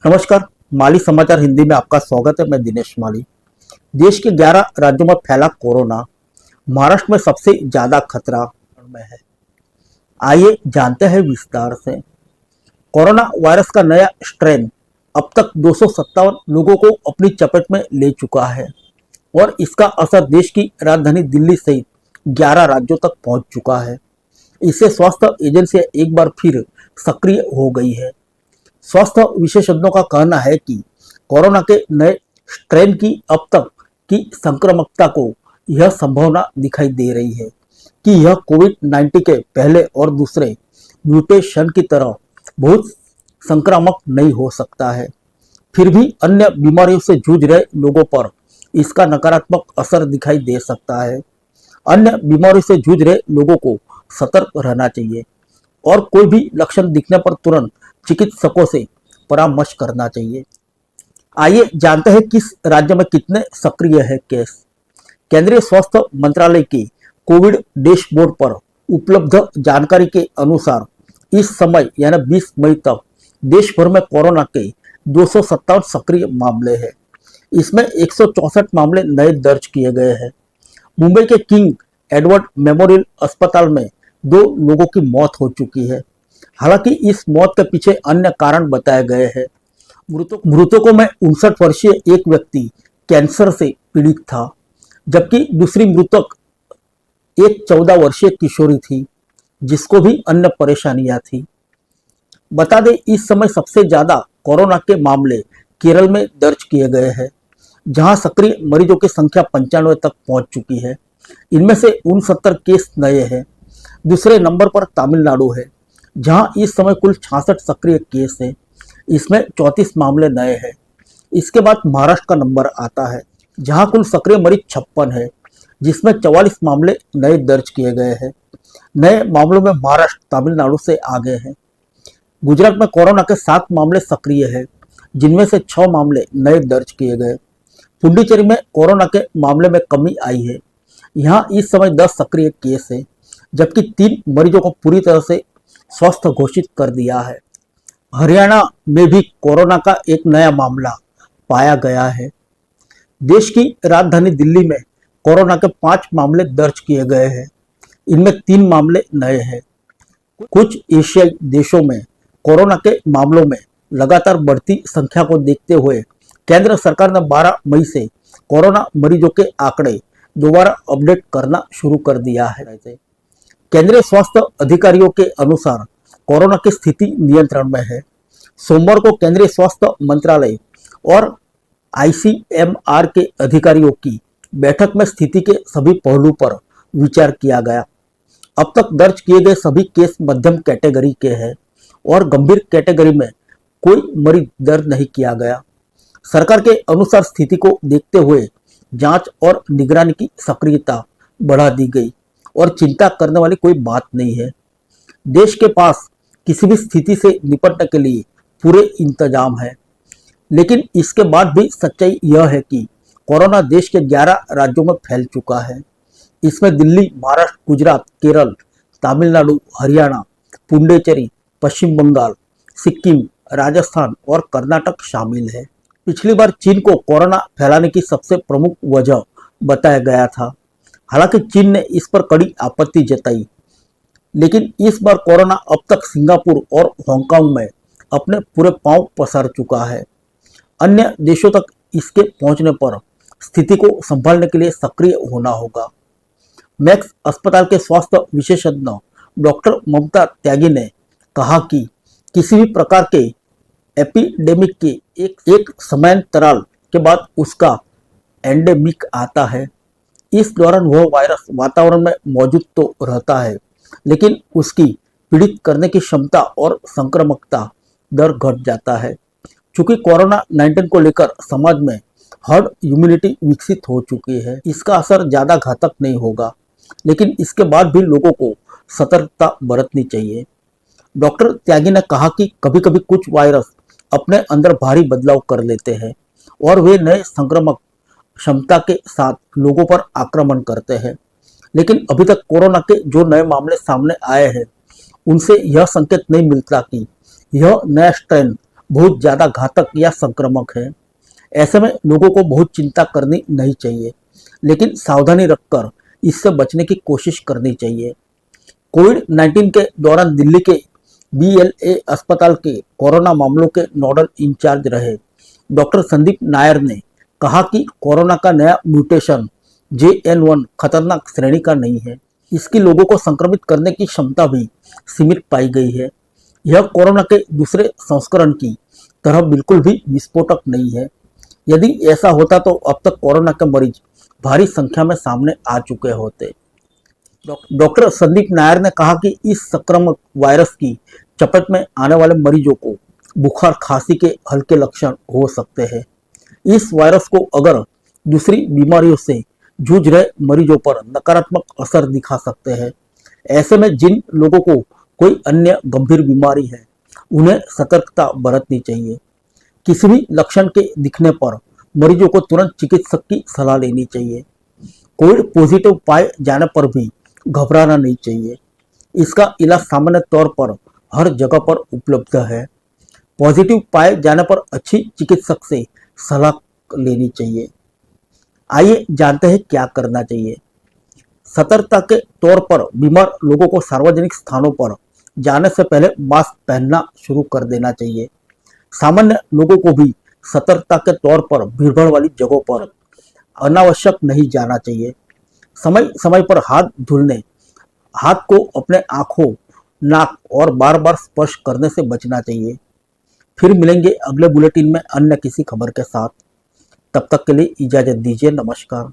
नमस्कार। माली समाचार हिंदी में आपका स्वागत है। मैं दिनेश माली। देश के 11 राज्यों में फैला कोरोना। महाराष्ट्र में सबसे ज्यादा खतरा में है। आइए जानते हैं विस्तार से। कोरोना वायरस का नया स्ट्रेन अब तक 257 लोगों को अपनी चपेट में ले चुका है और इसका असर देश की राजधानी दिल्ली सहित 11 राज्यों तक पहुंच चुका है। इससे स्वास्थ्य एजेंसियां एक बार फिर सक्रिय हो गई है। स्वास्थ्य विशेषज्ञों का कहना है कि कोरोना के नए स्ट्रेन की अब तक की संक्रामकता को यह संभावना दिखाई दे रही है कि यह कोविड-19 के पहले और दूसरे म्यूटेशन की तरह बहुत संक्रामक नहीं हो सकता है। फिर भी अन्य बीमारियों से जूझ रहे लोगों पर इसका नकारात्मक असर दिखाई दे सकता है। अन्य बीमारियों से जूझ रहे लोगों को सतर्क रहना चाहिए और कोई भी लक्षण दिखने पर तुरंत चिकित्सकों से परामर्श करना चाहिए। आइए जानते हैं किस राज्य में कितने सक्रिय है केस। केंद्रीय स्वास्थ्य मंत्रालय के कोविड डैशबोर्ड पर उपलब्ध जानकारी के अनुसार इस समय यानी 20 मई तक देश भर में कोरोना के 257 सक्रिय मामले हैं। इसमें 164 मामले नए दर्ज किए गए हैं। मुंबई के किंग एडवर्ड मेमोरियल अस्पताल में 2 लोगों की मौत हो चुकी है। हालांकि इस मौत के पीछे अन्य कारण बताए गए हैं। मृतकों में 59 वर्षीय एक व्यक्ति कैंसर से पीड़ित था, जबकि दूसरी मृतक एक 14 वर्षीय किशोरी थी जिसको भी अन्य परेशानियां थी। बता दें, इस समय सबसे ज्यादा कोरोना के मामले केरल में दर्ज किए गए हैं, जहां सक्रिय मरीजों की संख्या 95 तक पहुंच चुकी है। इनमें से 69 केस नए हैं। दूसरे नंबर पर तमिलनाडु है, जहां इस समय कुल 66 सक्रिय केस हैं। इसमें 34 मामले नए हैं। इसके बाद महाराष्ट्र का नंबर आता है, जहां कुल सक्रिय मरीज 56 है, जिसमें 44 मामले नए दर्ज किए गए हैं। नए मामलों में महाराष्ट्र तमिलनाडु से आगे है। गुजरात में कोरोना के 7 मामले सक्रिय है, जिनमें से 6 मामले नए दर्ज किए गए। पुडुचेरी में कोरोना के मामले में कमी आई है। यहाँ इस समय 10 सक्रिय केस है, जबकि 3 मरीजों को पूरी तरह से स्वस्थ घोषित कर दिया है। हरियाणा में भी कोरोना का एक नया मामला पाया गया है। देश की राजधानी दिल्ली में कोरोना के 5 मामले दर्ज किए गए हैं। इनमें 3 मामले नए हैं। कुछ एशियाई देशों में कोरोना के मामलों में लगातार बढ़ती संख्या को देखते हुए केंद्र सरकार ने 12 मई से कोरोना मरीजों के आंकड़े दोबारा अपडेट करना शुरू कर दिया है। केंद्रीय स्वास्थ्य अधिकारियों के अनुसार कोरोना की स्थिति नियंत्रण में है। सोमवार को केंद्रीय स्वास्थ्य मंत्रालय और आईसीएमआर के अधिकारियों की बैठक में स्थिति के सभी पहलू पर विचार किया गया। अब तक दर्ज किए गए सभी केस मध्यम कैटेगरी के हैं और गंभीर कैटेगरी में कोई मरीज दर्ज नहीं किया गया। सरकार के अनुसार स्थिति को देखते हुए जांच और निगरानी की सक्रियता बढ़ा दी गई और चिंता करने वाली कोई बात नहीं है। देश के पास किसी भी स्थिति से निपटने के लिए पूरे इंतजाम है, लेकिन इसके बाद भी सच्चाई यह है कि कोरोना देश के 11 राज्यों में फैल चुका है। इसमें दिल्ली, महाराष्ट्र, गुजरात, केरल, तमिलनाडु, हरियाणा, पुडुचेरी, पश्चिम बंगाल, सिक्किम, राजस्थान और कर्नाटक शामिल है। पिछली बार चीन को कोरोना फैलाने की सबसे प्रमुख वजह बताया गया था। हालांकि चीन ने इस पर कड़ी आपत्ति जताई, लेकिन इस बार कोरोना अब तक सिंगापुर और हांगकांग में अपने पूरे पांव पसार चुका है। अन्य देशों तक इसके पहुंचने पर स्थिति को संभालने के लिए सक्रिय होना होगा। मैक्स अस्पताल के स्वास्थ्य विशेषज्ञ डॉक्टर ममता त्यागी ने कहा कि किसी भी प्रकार के एपिडेमिक के एक समयांतराल के बाद उसका एंडेमिक आता है। इस दौरान वह वायरस वातावरण में मौजूद तो रहता है, लेकिन उसकी पीड़ित करने की क्षमता और संक्रामकता दर घट जाता है। चूंकि कोरोना 19 को लेकर समाज में हर्ड इम्यूनिटी विकसित हो चुकी है, इसका असर ज्यादा घातक नहीं होगा, लेकिन इसके बाद भी लोगों को सतर्कता बरतनी चाहिए। डॉक्टर त्यागी ने कहा कि कभी कभी कुछ वायरस अपने अंदर भारी बदलाव कर लेते हैं और वे नए संक्रामक क्षमता के साथ लोगों पर आक्रमण करते हैं, लेकिन अभी तक कोरोना के जो नए मामले सामने आए हैं उनसे यह संकेत नहीं मिलता कि यह नया स्ट्रेन बहुत ज़्यादा घातक या संक्रामक है। ऐसे में लोगों को बहुत चिंता करनी नहीं चाहिए, लेकिन सावधानी रखकर इससे बचने की कोशिश करनी चाहिए। कोविड-19 के दौरान दिल्ली के बीएलए अस्पताल के कोरोना मामलों के नोडल इंचार्ज रहे डॉक्टर संदीप नायर ने कहा कि कोरोना का नया म्यूटेशन JN1 खतरनाक श्रेणी का नहीं है। इसकी लोगों को संक्रमित करने की क्षमता भी सीमित पाई गई है। यह कोरोना के दूसरे संस्करण की तरह बिल्कुल भी विस्फोटक नहीं है। यदि ऐसा होता तो अब तक कोरोना के मरीज भारी संख्या में सामने आ चुके होते। डॉक्टर संदीप नायर ने कहा कि इस संक्रामक वायरस की चपेट में आने वाले मरीजों को बुखार, खांसी के हल्के लक्षण हो सकते हैं। इस वायरस को अगर दूसरी बीमारियों से जूझ रहे मरीजों पर नकारात्मक असर दिखा सकते हैं। ऐसे में जिन लोगों को कोई अन्य गंभीर बीमारी है, उन्हें सतर्कता बरतनी चाहिए। किसी भी लक्षण के दिखने पर मरीजों को तुरंत चिकित्सक की सलाह लेनी चाहिए। कोविड पॉजिटिव पाए जाने पर भी घबराना नहीं चाहिए। इसका इलाज सामान्य तौर पर हर जगह पर उपलब्ध है। पॉजिटिव पाए जाने पर अच्छी चिकित्सक से सलाह लेनी चाहिए। आइए जानते हैं क्या करना चाहिए। सतर्कता के तौर पर बीमार लोगों को सार्वजनिक स्थानों पर जाने से पहले मास्क पहनना शुरू कर देना चाहिए। सामान्य लोगों को भी सतर्कता के तौर पर भीड़भाड़ वाली जगहों पर अनावश्यक नहीं जाना चाहिए। समय समय पर हाथ धुलने, हाथ को अपने आंखों, नाक और बार बार स्पर्श करने से बचना चाहिए। फिर मिलेंगे अगले बुलेटिन में अन्य किसी खबर के साथ। तब तक के लिए इजाजत दीजिए। नमस्कार।